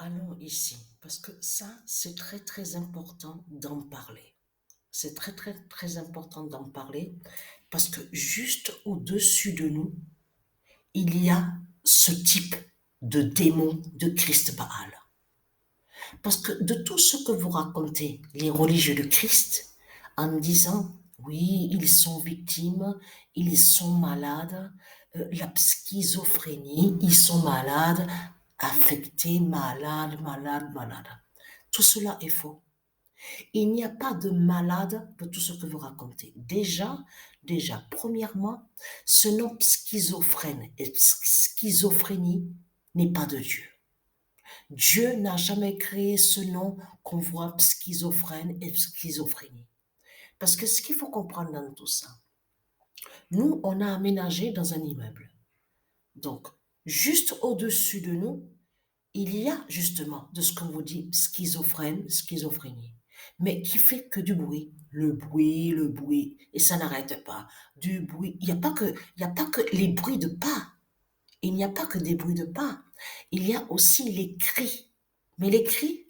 allons ici, parce que ça, c'est très très important d'en parler. C'est très très très important d'en parler, parce que juste au-dessus de nous, il y a ce type de démon de Christ Baal. Parce que de tout ce que vous racontez, les religieux de Christ, en disant, oui, ils sont victimes, ils sont malades, la schizophrénie, ils sont malades, affectés, malades, malades, malades. Tout cela est faux. Il n'y a pas de malade de tout ce que vous racontez. Déjà, premièrement, ce nom schizophrène et schizophrénie n'est pas de Dieu. Dieu n'a jamais créé ce nom qu'on voit schizophrène et schizophrénie. Parce que ce qu'il faut comprendre dans tout ça, nous, on a aménagé dans un immeuble. Donc, juste au-dessus de nous, il y a justement de ce qu'on vous dit schizophrène, schizophrénie, mais qui fait que du bruit. Le bruit, et ça n'arrête pas. Du bruit. Il n'y a pas que les bruits de pas. Il n'y a pas que des bruits de pas. Il y a aussi les cris. Mais les cris,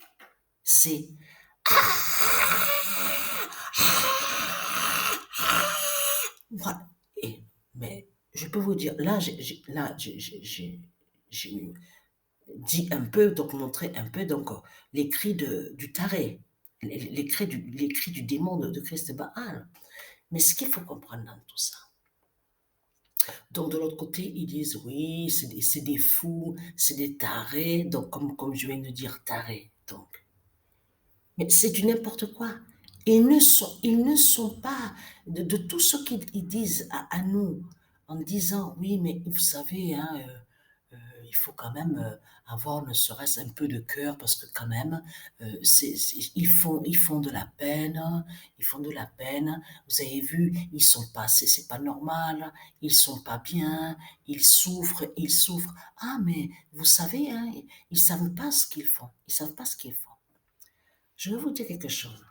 c'est voilà. Mais je peux vous dire, j'ai dit un peu, donc montré un peu, donc les cris du taré, les cris du démon de Christ Baal. Mais ce qu'il faut comprendre dans tout ça. Donc de l'autre côté, ils disent oui, c'est des fous, c'est des tarés, donc comme je viens de dire tarés. Donc, mais c'est du n'importe quoi. Ils ne sont pas de tout ce qu'ils disent à nous en disant oui, mais vous savez, hein, il faut quand même avoir ne serait-ce un peu de cœur parce que quand même, ils font de la peine, ils font de la peine. Vous avez vu, ils sont pas, c'est pas normal, ils sont pas bien, ils souffrent, ils souffrent. Ah, mais vous savez, hein, ils savent pas ce qu'ils font, ils savent pas ce qu'ils font. Je vais vous dire quelque chose.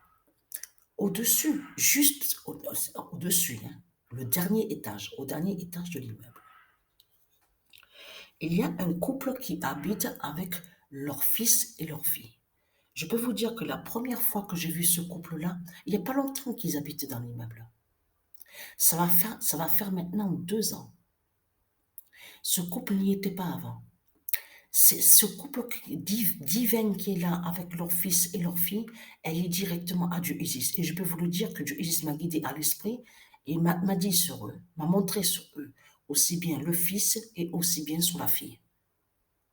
Au-dessus, juste au-dessus, hein, au dernier étage de l'immeuble, il y a un couple qui habite avec leur fils et leur fille. Je peux vous dire que la première fois que j'ai vu ce couple-là, il n'y a pas longtemps qu'ils habitent dans l'immeuble. Ça va faire maintenant 2 ans. Ce couple n'y était pas avant. C'est ce couple divin qui est là avec leur fils et leur fille, elle est directement à Dieu Isis. Et je peux vous le dire que Dieu Isis m'a guidé à l'esprit et m'a dit sur eux, m'a montré sur eux, aussi bien le fils et aussi bien sur la fille.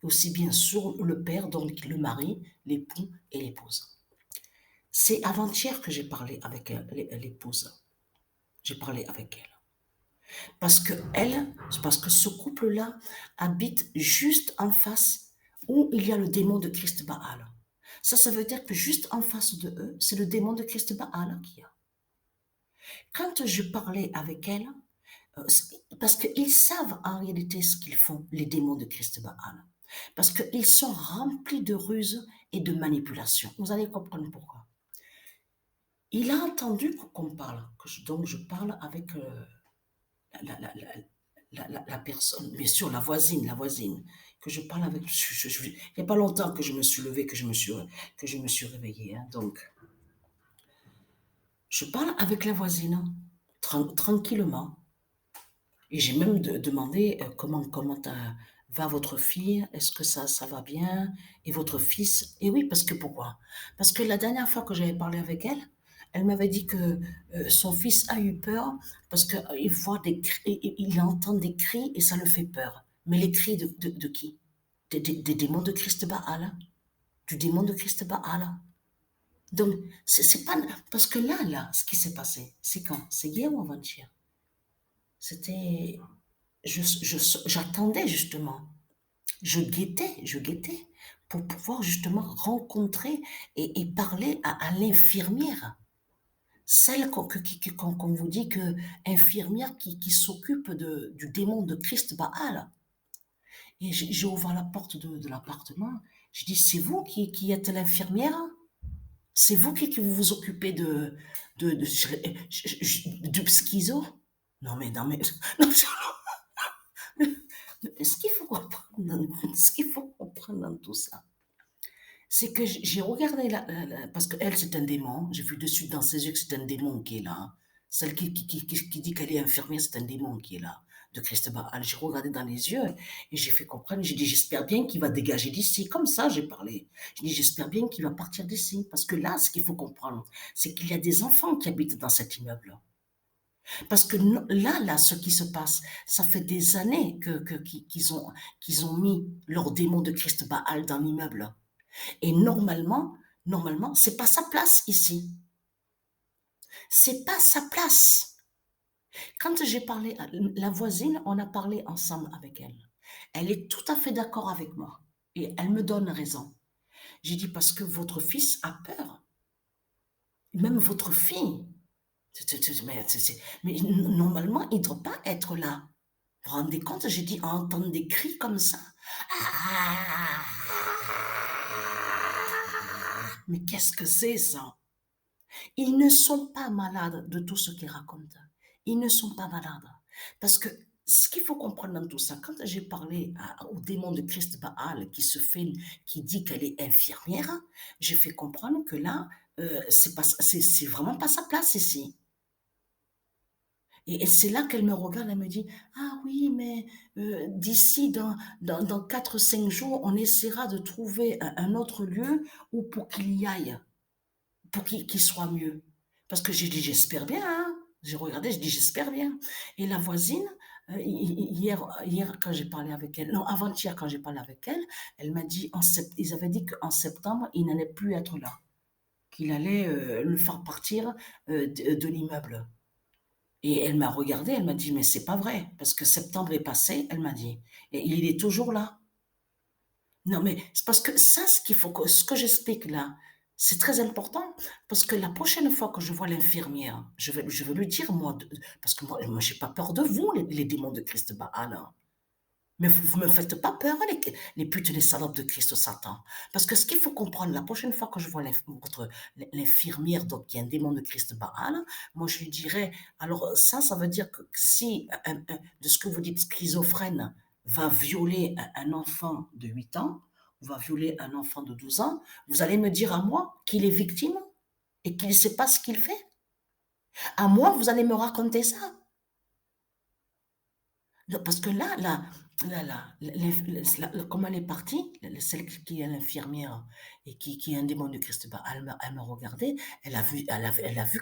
Aussi bien sur le père, donc le mari, l'époux et l'épouse. C'est avant-hier que j'ai parlé avec l'épouse. J'ai parlé avec elle. Parce que ce couple-là habite juste en face où il y a le démon de Christ Baal. Ça veut dire que juste en face de eux, c'est le démon de Christ Baal qui y a. Quand je parlais avec elle, parce qu'ils savent en réalité ce qu'ils font, les démons de Christ Baal. Parce qu'ils sont remplis de ruses et de manipulations. Vous allez comprendre pourquoi. Il a entendu qu'on parle, donc je parle avec la, la, la, la personne, bien sûr la voisine, que je parle avec. Il n'y a pas longtemps que je me suis levée, que je me suis réveillée. Hein, donc, je parle avec la voisine, tranquillement. Et j'ai même demandé comment va votre fille, est-ce que ça va bien, et votre fils. Et oui, parce que pourquoi? Parce que la dernière fois que j'avais parlé avec elle, elle m'avait dit que son fils a eu peur parce qu'il voit il entend des cris et ça le fait peur. Mais les cris de qui? Des démons de Christ Baal, du démon de Christ Baal. Donc, c'est pas. Parce que là, ce qui s'est passé, c'est quand? C'est hier ou avant-hier? C'était. J'attendais justement. Je guettais pour pouvoir justement rencontrer et parler à l'infirmière. Celle qu'on vous dit que infirmière qui s'occupe du démon de Christ Baal. Et j'ai ouvert la porte de l'appartement. Je dis, c'est vous qui êtes l'infirmière? C'est vous qui vous occupez du schizo? Non mais, non mais, non, ce qu'il faut comprendre dans tout ça, C'est que j'ai regardé parce qu'elle, c'est un démon. J'ai vu de suite dans ses yeux que c'est un démon qui est là. Celle qui dit qu'elle est infirmière, c'est un démon qui est là, de Christ Baal. J'ai regardé dans les yeux et j'ai fait comprendre. J'ai dit, j'espère bien qu'il va dégager d'ici. Comme ça, j'ai parlé. J'ai dit, j'espère bien qu'il va partir d'ici. Parce que là, ce qu'il faut comprendre, c'est qu'il y a des enfants qui habitent dans cet immeuble. Parce que là, ce qui se passe, ça fait des années qu'ils ont mis leur démon de Christ Baal dans l'immeuble. Et normalement, c'est pas sa place ici. C'est pas sa place. Quand j'ai parlé à la voisine, on a parlé ensemble avec elle. Elle est tout à fait d'accord avec moi. Et elle me donne raison. J'ai dit parce que votre fils a peur. Même votre fille. Mais normalement, il ne doit pas être là. Vous vous rendez compte, j'ai dit, entendre des cris comme ça. Ah, mais qu'est-ce que c'est ça? Ils ne sont pas malades de tout ce qu'ils racontent. Ils ne sont pas malades. Parce que ce qu'il faut comprendre dans tout ça, quand j'ai parlé au démon de Christ Baal qui dit qu'elle est infirmière, j'ai fait comprendre que là, c'est vraiment pas sa place ici. Et c'est là qu'elle me regarde, elle me dit, ah oui, mais d'ici dans 4 ou 5 jours, on essaiera de trouver un autre lieu où pour qu'il y aille pour qu'il soit mieux. Parce que j'ai dit, j'espère bien. Hein. J'ai regardé, j'ai dit, j'espère bien. Et la voisine, hier, quand j'ai parlé avec elle, non, avant-hier, quand j'ai parlé avec elle, elle m'a dit, ils avaient dit qu'en septembre, il n'allait plus être là, qu'il allait le faire partir de l'immeuble. Et elle m'a regardé, elle m'a dit, mais c'est pas vrai, parce que septembre est passé, elle m'a dit, et il est toujours là. Non, mais c'est parce que ça, ce que j'explique là, c'est très important. Parce que la prochaine fois que je vois l'infirmière, je vais lui dire, moi, parce que moi j'ai pas peur de vous, les démons de Christ Baal. Hein. Mais vous me faites pas peur, les putes, les salopes de Christ Satan. Parce que ce qu'il faut comprendre, la prochaine fois que je vois l'infirmière, donc qui est un démon de Christ Baal, moi je lui dirais, alors ça veut dire que si, de ce que vous dites, schizophrène, va violer un enfant de 8 ans, ou va violer un enfant de 12 ans, vous allez me dire à moi qu'il est victime et qu'il ne sait pas ce qu'il fait. À moi, vous allez me raconter ça. Non, parce que comme elle est partie, celle qui est l'infirmière et qui est un démon de Christ, bah, elle m'a regardé, elle a vu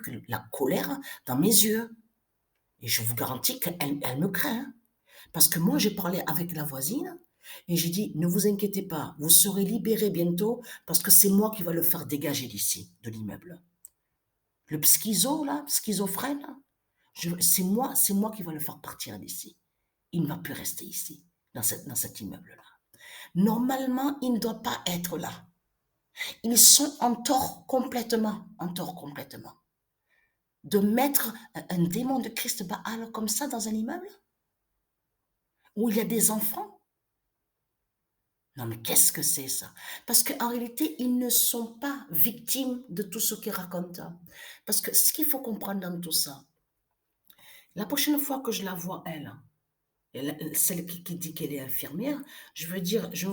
que la colère dans mes yeux. Et je vous garantis elle me craint. Hein. Parce que moi, j'ai parlé avec la voisine et j'ai dit, ne vous inquiétez pas, vous serez libérés bientôt parce que c'est moi qui va le faire dégager d'ici, de l'immeuble. Le schizophrène, là, c'est moi qui va le faire partir d'ici. Il ne va plus rester ici, dans cet immeuble-là. Normalement, il ne doit pas être là. Ils sont en tort complètement. De mettre un démon de Christ Baal comme ça dans un immeuble où il y a des enfants. Non, mais qu'est-ce que c'est ça? Parce qu'en réalité, ils ne sont pas victimes de tout ce qu'ils racontent. Parce que ce qu'il faut comprendre dans tout ça, la prochaine fois que je la vois, elle, celle qui dit qu'elle est infirmière, je veux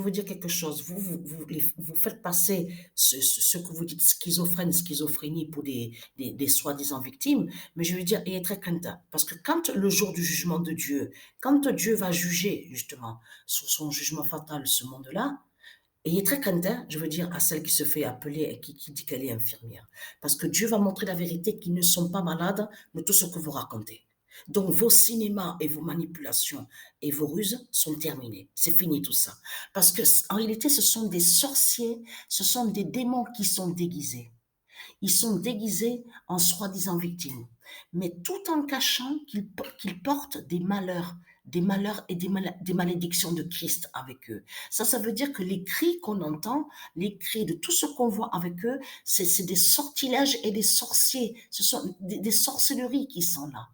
vous dire quelque chose. Vous faites passer ce que vous dites schizophrénie pour des soi-disant victimes, mais je veux dire, ayez très crainte. Parce que quand le jour du jugement de Dieu, quand Dieu va juger justement sur son jugement fatal ce monde-là, ayez très crainte, hein, je veux dire, à celle qui se fait appeler et qui dit qu'elle est infirmière. Parce que Dieu va montrer la vérité qu'ils ne sont pas malades de tout ce que vous racontez. Donc vos cinémas et vos manipulations et vos ruses sont terminés. C'est fini tout ça. Parce que en réalité, ce sont des sorciers, ce sont des démons qui sont déguisés. Ils sont déguisés en soi-disant victimes, mais tout en cachant qu'ils portent des malheurs et des malédictions de Christ avec eux. Ça veut dire que les cris qu'on entend, les cris de tout ce qu'on voit avec eux, c'est des sortilèges et des sorciers. Ce sont des sorcelleries qui sont là.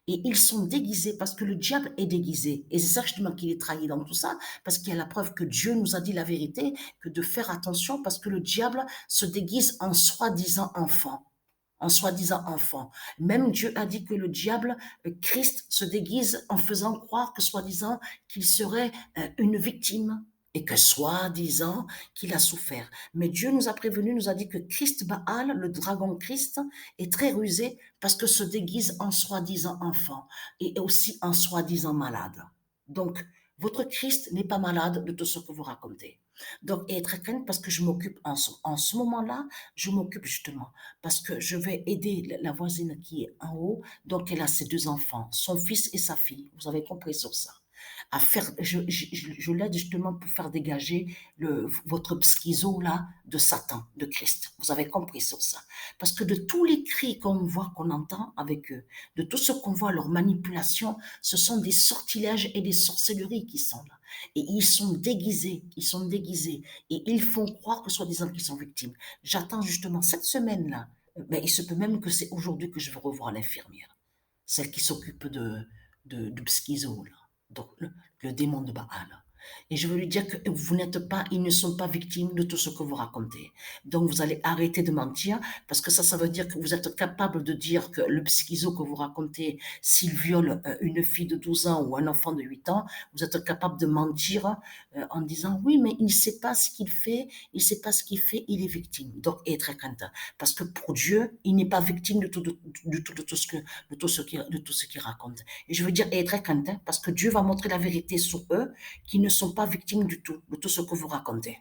Et ils sont déguisés parce que le diable est déguisé. Et c'est ça justement qu'il est trahi dans tout ça, parce qu'il y a la preuve que Dieu nous a dit la vérité, que de faire attention parce que le diable se déguise en soi-disant enfant. En soi-disant enfant. Même Dieu a dit que le diable, Christ, se déguise en faisant croire que soi-disant qu'il serait une victime. et que soi-disant qu'il a souffert. Mais Dieu nous a prévenus, nous a dit que Christ Baal, le dragon Christ, est très rusé parce que se déguise en soi-disant enfant et aussi en soi-disant malade. Donc, votre Christ n'est pas malade de tout ce que vous racontez. Donc, et être crainte parce que je m'occupe en ce moment-là, je m'occupe justement parce que je vais aider la voisine qui est en haut. Donc, elle a ses deux enfants, son fils et sa fille. Vous avez compris sur ça à faire, je l'aide justement pour faire dégager votre schizo là de Satan, de Christ. Vous avez compris sur ça. Parce que de tous les cris qu'on voit, qu'on entend avec eux, de tout ce qu'on voit, leur manipulation, ce sont des sortilèges et des sorcelleries qui sont là. Et ils sont déguisés, et ils font croire que soi-disant qu'ils sont victimes. J'attends justement cette semaine-là. Ben, il se peut même que c'est aujourd'hui que je vais revoir l'infirmière, celle qui s'occupe de schizo, là. Donc, le démon de Baal. Et je veux lui dire que vous n'êtes pas, ils ne sont pas victimes de tout ce que vous racontez. Donc, vous allez arrêter de mentir, parce que ça veut dire que vous êtes capable de dire que le schizo que vous racontez, s'il viole une fille de 12 ans ou un enfant de 8 ans, vous êtes capable de mentir en disant, oui, mais il ne sait pas ce qu'il fait, il ne sait pas ce qu'il fait, il est victime. Donc, être très craintif. Parce que pour Dieu, il n'est pas victime de tout ce qu'il raconte. Et je veux dire, être très craintif, parce que Dieu va montrer la vérité sur eux, qui ne sont pas victimes du tout, de tout ce que vous racontez.